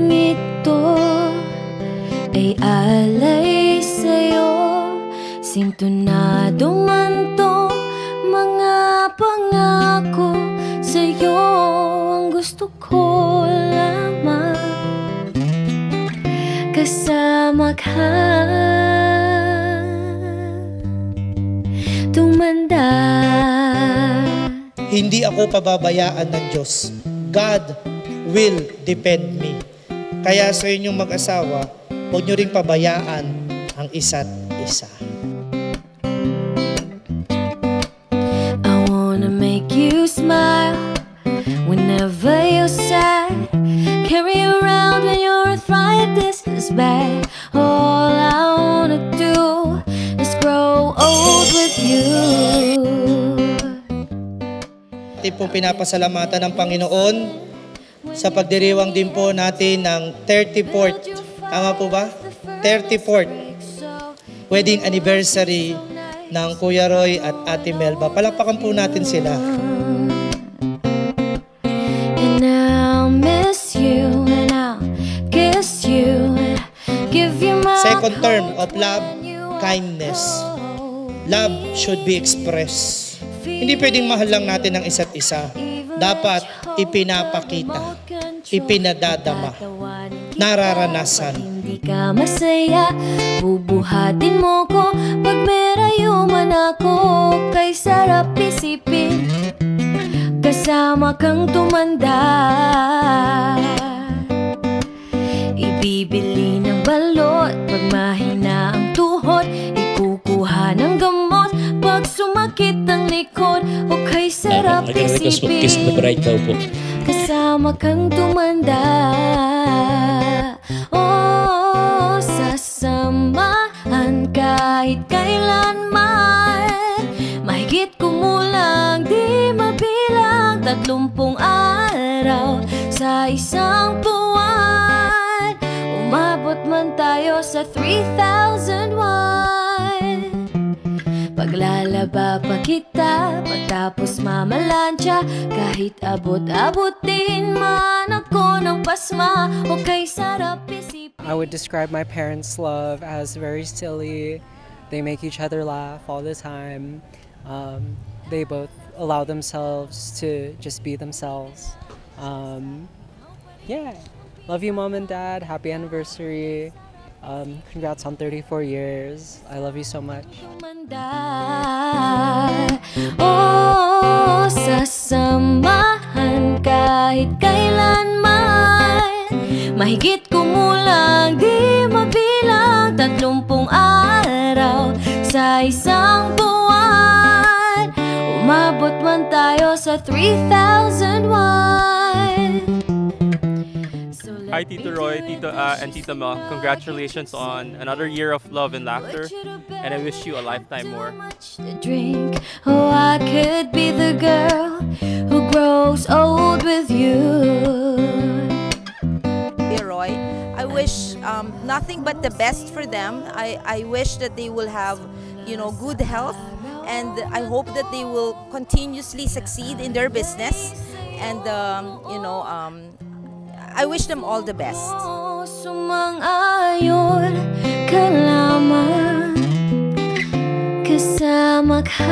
ito ay alay sa'yo. Sintonado man to mga pangako sa'yo. Ang gusto ko lamang kasama ka, tumanda. Hindi ako pababayaan ng Diyos. God will defend me. Kaya sa inyong mag-asawa, huwag nyo ring pabayaan ang isa't isa. I wanna make you smile whenever you're sad. Carry you around when your arthritis is bad. All I wanna do is grow old with you. Ating po pinapasalamatan ng Panginoon sa pagdiriwang din po natin ng 34th, tama po ba? 34th wedding anniversary ng Kuya Roy at Ate Melba. Palakpakan po natin sila. And I'll miss you and I'll kiss you and give you my Second term of love, kindness. Love should be expressed. Hindi pwedeng mahal lang natin ang isa't isa. Dapat ipinapakita, ipinadadama, nararanasan. Hindi ka masaya, bubuhatin mo ko pag merayuman ako. Kay sarap isipin, kasama kang tumanda. Ibibili ng balot pag mahina ang tuhod, ikukuha ng gamot pag sumakit ang likod. O kay sarap I can request po kiss the isipin, bride daw po. kasama kang tumanda. Oh, sasamahan kahit kailanman. Mahigit kumulang di mabilang 30 araw sa isang buwan. Umabot man tayo sa 3,001. Paglalaba pa kita, pagtapos mamalansya. Kahit abot-abutin man ako ng pasma, o kay sarap isipin. I would describe my parents' love as very silly. They make each other laugh all the time. They both allow themselves to just be themselves. Yeah, love you, Mom and Dad. Happy anniversary. Congrats on 34 years. I love you so much. Oh, sasamahan kahit kailanman. Mahigit kumulang di mabilang 30 araw sa isang buwan. Umabot man tayo sa 3,001. Hi, Tito Roy, Tito and Tita Mel. Congratulations on another year of love and laughter, and I wish you a lifetime more. To drink. Oh, I could be the girl who grows old with you. Roy, I wish nothing but the best for them. I wish that they will have, good health, and I hope that they will continuously succeed in their business. And I wish them all the best. Oh, sumang-ayon ka lamang, kasama ka.